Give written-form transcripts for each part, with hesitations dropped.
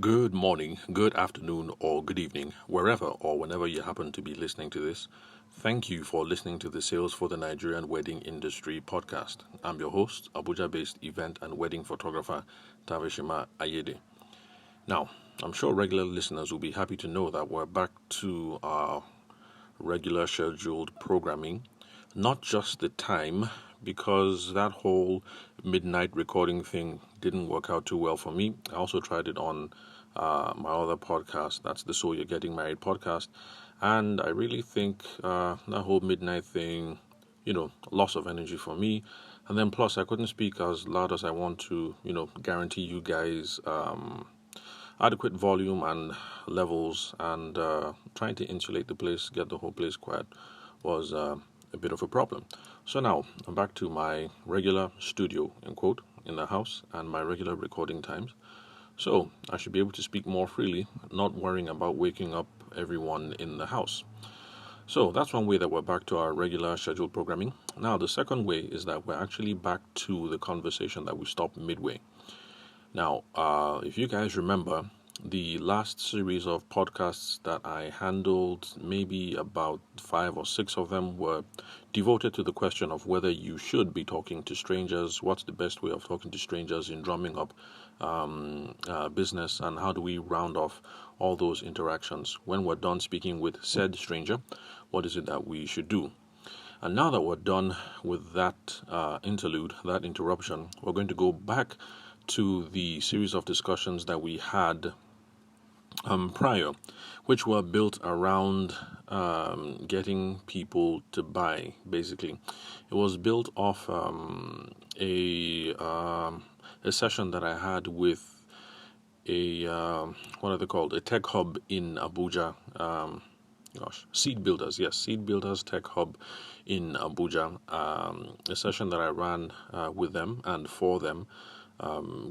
Good morning, good afternoon, or good evening, wherever or whenever you happen to be listening to this. Thank you for listening to the Sales for the Nigerian Wedding Industry podcast. I'm your host, Abuja based event and wedding photographer Tavishima Ayede. Now, I'm sure regular listeners will be happy to know that we're back to our regular scheduled programming. Not just the time, because that whole midnight recording thing didn't work out too well for me. I also tried it on my other podcast, that's the So You're Getting Married podcast, and I really think that whole midnight thing, loss of energy for me. And then plus, I couldn't speak as loud as I want to, guarantee you guys adequate volume and levels, and trying to insulate the place, get the whole place quiet was a bit of a problem. So now I'm back to my regular studio, in quote, in the house and my regular recording times. So I should be able to speak more freely, not worrying about waking up everyone in the house. So that's one way that we're back to our regular scheduled programming. Now, the second way is that we're actually back to the conversation that we stopped midway. Now, if you guys remember, the last series of podcasts that I handled, maybe about 5 or 6 of them, were devoted to the question of whether you should be talking to strangers, what's the best way of talking to strangers in drumming up business, and how do we round off all those interactions. When we're done speaking with said stranger, what is it that we should do? And now that we're done with that interlude, that interruption, we're going to go back to the series of discussions that we had prior, which were built around getting people to buy. Basically, it was built off a session that I had with a what are they called? A tech hub in Abuja. Seed Builders, yes, Seed Builders Tech Hub in Abuja. A session that I ran with them and for them.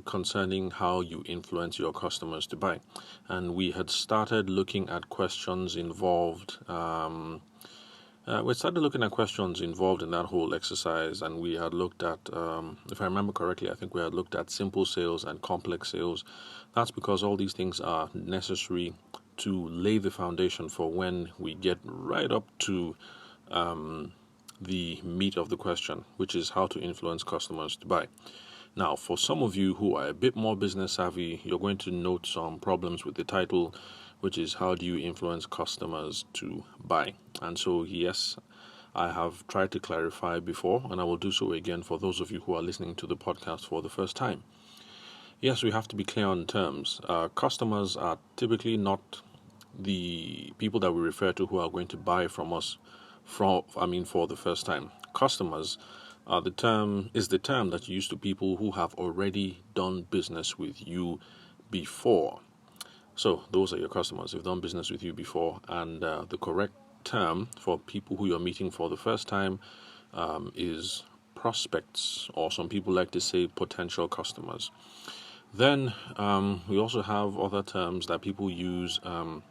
Concerning how you influence your customers to buy. And we had started looking at questions involved. We started looking at questions involved in that whole exercise, and we had looked at, if I remember correctly, I think we had looked at simple sales and complex sales. That's because all these things are necessary to lay the foundation for when we get right up to the meat of the question, which is how to influence customers to buy. Now, for some of you who are a bit more business savvy, you're going to note some problems with the title, which is how do you influence customers to buy? And so, yes, I have tried to clarify before, and I will do so again for those of you who are listening to the podcast for the first time. Yes, we have to be clear on terms. Customers are typically not the people that we refer to who are going to buy from us for the first time. Customers the term that's used to people who have already done business with you before. So those are your customers. They've done business with you before, and the correct term for people who you're meeting for the first time is prospects, or some people like to say potential customers. Then we also have other terms that people use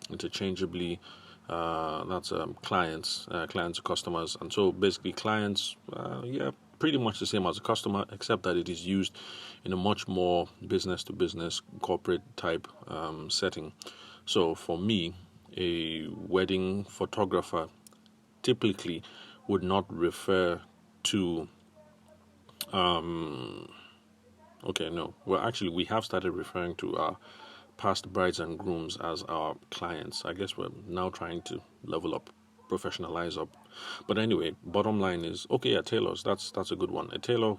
interchangeably. That's clients or customers. And so basically clients, pretty much the same as a customer, except that it is used in a much more business-to-business corporate type setting. So for me, a wedding photographer typically would not refer to we have started referring to our past brides and grooms as our clients. I guess we're now trying to level up, professionalize up. But anyway, bottom line is, tailors, that's a good one. A tailor,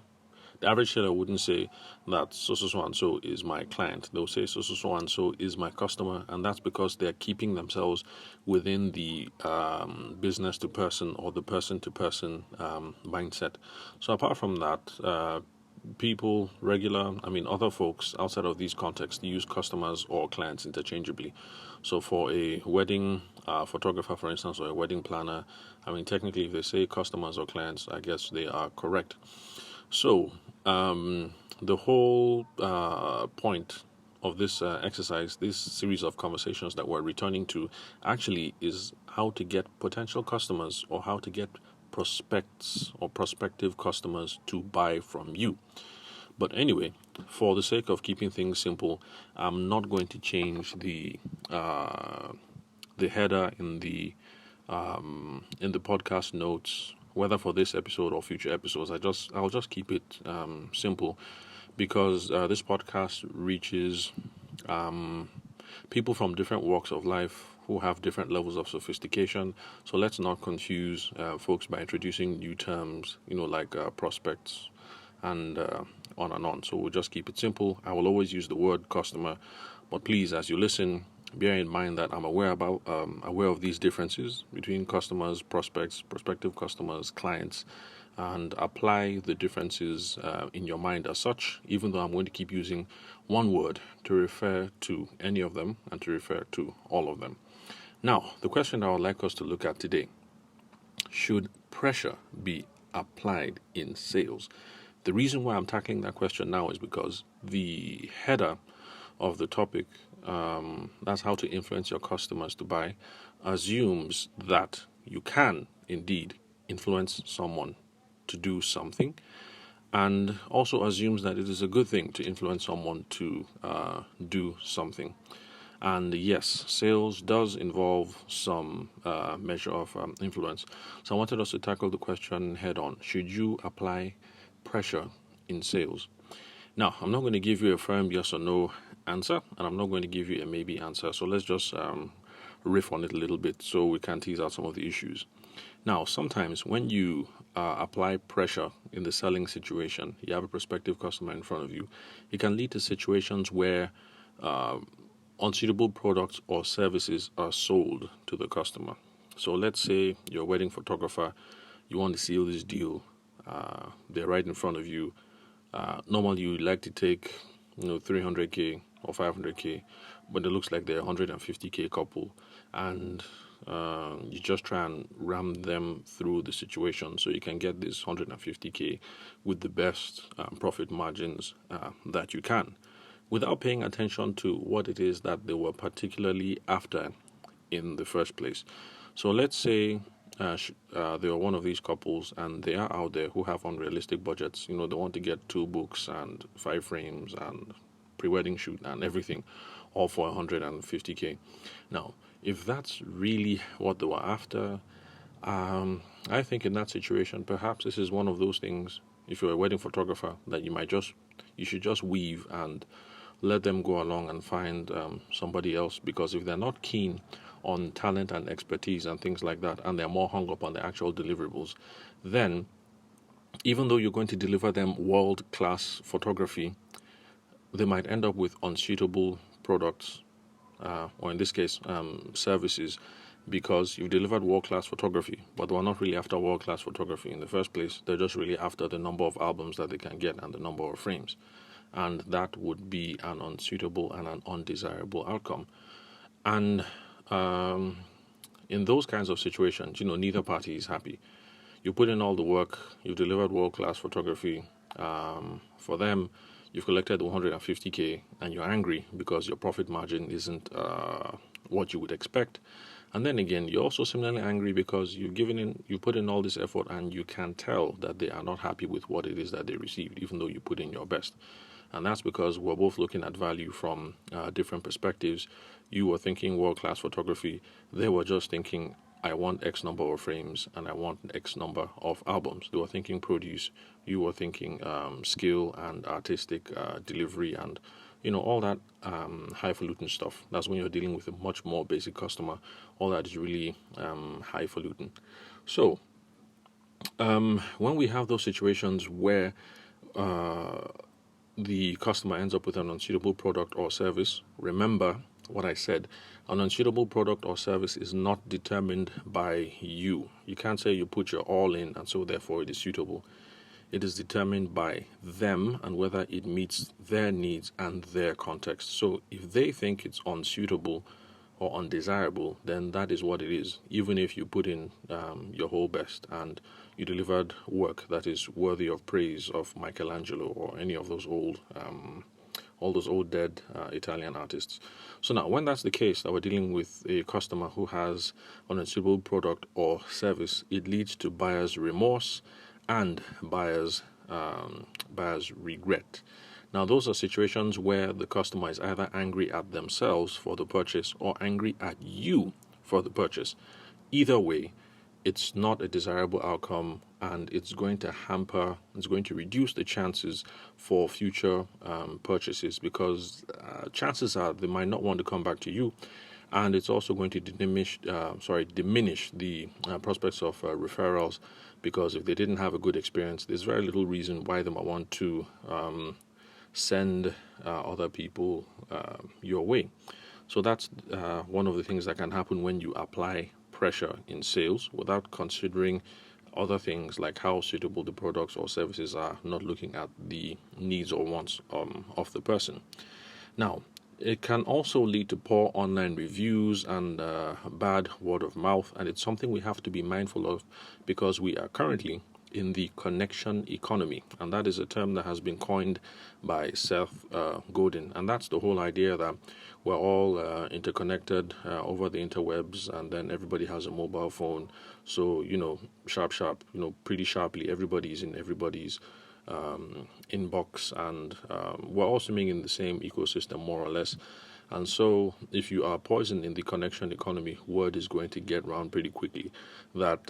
the average tailor wouldn't say that so and so is my client. They'll say so and so is my customer, and that's because they're keeping themselves within the business to person or the person to person mindset. So apart from that, other folks outside of these contexts use customers or clients interchangeably. So for a wedding photographer, for instance, or a wedding planner, technically if they say customers or clients, I guess they are correct. So the whole point of this exercise, this series of conversations that we're returning to, actually is how to get potential customers or how to get prospects or prospective customers to buy from you. But anyway, for the sake of keeping things simple, I'm not going to change the header in the podcast notes, whether for this episode or future episodes. I'll just keep it simple, because this podcast reaches people from different walks of life who have different levels of sophistication. So let's not confuse folks by introducing new terms, like prospects and on and on. So we'll just keep it simple. I will always use the word customer, but please, as you listen, bear in mind that I'm aware of these differences between customers, prospects, prospective customers, clients, and apply the differences in your mind as such, even though I'm going to keep using one word to refer to any of them and to refer to all of them. Now, the question I would like us to look at today: should pressure be applied in sales? The reason why I'm tackling that question now is because the header of the topic, that's how to influence your customers to buy, assumes that you can indeed influence someone to do something, and also assumes that it is a good thing to influence someone to do something. And yes, sales does involve some measure of influence. So I wanted us to tackle the question head on: should you apply pressure in sales? Now, I'm not going to give you a firm yes or no answer, and I'm not going to give you a maybe answer. So let's just riff on it a little bit so we can tease out some of the issues. Now, sometimes when you apply pressure in the selling situation, you have a prospective customer in front of you, it can lead to situations where unsuitable products or services are sold to the customer. So let's say you're a wedding photographer, you want to seal this deal, they're right in front of you. Normally you like to take 300k or 500k, but it looks like they're a 150k couple, and you just try and ram them through the situation so you can get this 150k with the best profit margins that you can, without paying attention to what it is that they were particularly after in the first place. So let's say they are one of these couples, and they are out there who have unrealistic budgets. They want to get 2 books and 5 frames and pre-wedding shoot and everything, all for 150k. Now, if that's really what they were after, I think in that situation, perhaps this is one of those things, if you're a wedding photographer, that you should just weave and let them go along and find somebody else, because if they're not keen on talent and expertise and things like that, and they're more hung up on the actual deliverables, then even though you're going to deliver them world-class photography, they might end up with unsuitable products, or in this case, services, because you've delivered world-class photography, but they were not really after world-class photography in the first place. They're just really after the number of albums that they can get and the number of frames. And that would be an unsuitable and an undesirable outcome. And in those kinds of situations, neither party is happy. You put in all the work, you've delivered world-class photography. For them, you've collected 150k, and you're angry because your profit margin isn't what you would expect. And then again, you're also similarly angry because you put in all this effort, and you can tell that they are not happy with what it is that they received, even though you put in your best. And that's because we're both looking at value from different perspectives. You were thinking world-class photography. They were just thinking, I want X number of frames and I want X number of albums. They were thinking produce. You were thinking skill and artistic delivery and, all that highfalutin stuff. That's when you're dealing with a much more basic customer. All that is really highfalutin. So when we have those situations where the customer ends up with an unsuitable product or service, remember what I said. An unsuitable product or service is not determined by you. You can't say you put your all in and so therefore it is suitable. It is determined by them and whether it meets their needs and their context. So if they think it's unsuitable or undesirable, then that is what it is, even if you put in your whole best and you delivered work that is worthy of praise of Michelangelo or any of those old dead Italian artists. So now, when that's the case, that we're dealing with a customer who has an unsuitable product or service, it leads to buyer's remorse and buyer's buyer's regret. Now, those are situations where the customer is either angry at themselves for the purchase or angry at you for the purchase. Either way, it's not a desirable outcome, and it's going to reduce the chances for future purchases, because chances are they might not want to come back to you, and it's also going to diminish the prospects of referrals, because if they didn't have a good experience, there's very little reason why they might want to send other people your way. So that's one of the things that can happen when you apply pressure in sales without considering other things like how suitable the products or services are, not looking at the needs or wants of the person. Now, it can also lead to poor online reviews and bad word of mouth, and it's something we have to be mindful of, because we are currently in the connection economy, and that is a term that has been coined by Seth Godin, and that's the whole idea that we're all interconnected over the interwebs, and then everybody has a mobile phone. So pretty sharply, everybody's in everybody's inbox, and we're all swimming in the same ecosystem, more or less. And so if you are poisoned in the connection economy, word is going to get around pretty quickly that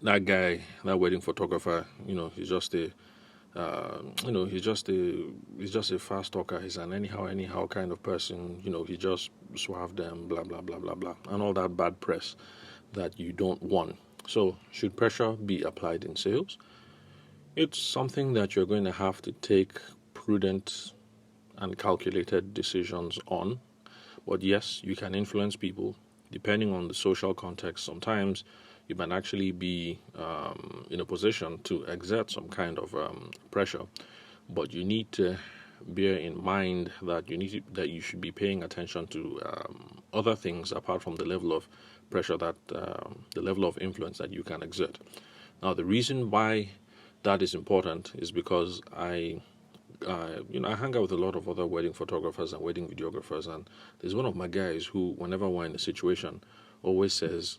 that guy, that wedding photographer, he's just a he's just a fast talker. He's an anyhow kind of person. He just swerved them, blah blah blah blah blah, and all that bad press that you don't want. So, should pressure be applied in sales? It's something that you're going to have to take prudent and calculated decisions on. But yes, you can influence people depending on the social context. Sometimes you might actually be in a position to exert some kind of pressure, but you need to bear in mind that you should be paying attention to other things apart from the level of pressure, that the level of influence that you can exert. Now, the reason why that is important is because I hang out with a lot of other wedding photographers and wedding videographers, and there's one of my guys who, whenever we're in a situation, always says,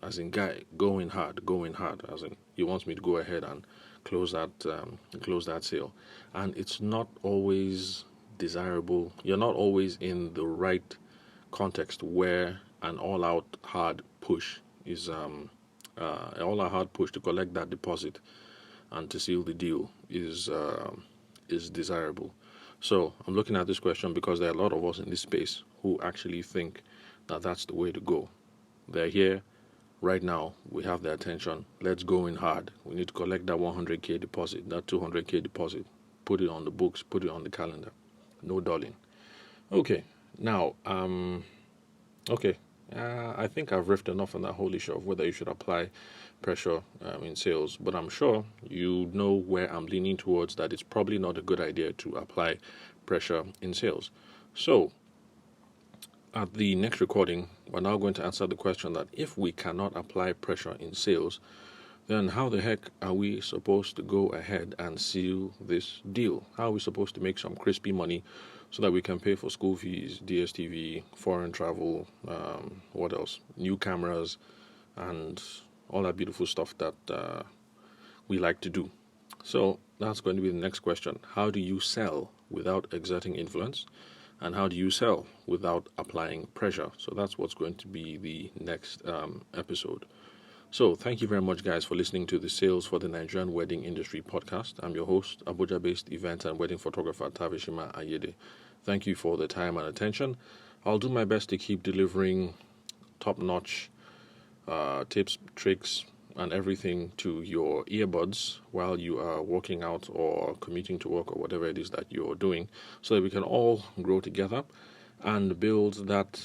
as in, guy, going hard, as in, he wants me to go ahead and close that sale. And it's not always desirable. You're not always in the right context where an all-out hard push is to collect that deposit and to seal the deal is desirable. So I'm looking at this question because there are a lot of us in this space who actually think that that's the way to go. They're here right now. We have their attention. Let's go in hard. We need to collect that 100K deposit, that 200K deposit, put it on the books, put it on the calendar. No dulling. Okay. Now, I think I've riffed enough on that whole issue of whether you should apply pressure in sales, but I'm sure you know where I'm leaning towards, that it's probably not a good idea to apply pressure in sales. So, at the next recording, we're now going to answer the question that if we cannot apply pressure in sales, then how the heck are we supposed to go ahead and seal this deal? How are we supposed to make some crispy money so that we can pay for school fees, DSTV, foreign travel, what else? New cameras, and all that beautiful stuff that we like to do. So that's going to be the next question. How do you sell without exerting influence? And how do you sell without applying pressure? So that's what's going to be the next episode. So thank you very much, guys, for listening to the Sales for the Nigerian Wedding Industry podcast. I'm your host, Abuja-based event and wedding photographer Tavishima Ayede. Thank you for the time and attention. I'll do my best to keep delivering top-notch tips, tricks, and everything to your earbuds while you are working out or commuting to work or whatever it is that you're doing, so that we can all grow together and build that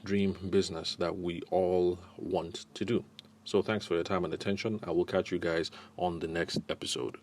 dream business that we all want to do. So thanks for your time and attention. I will catch you guys on the next episode.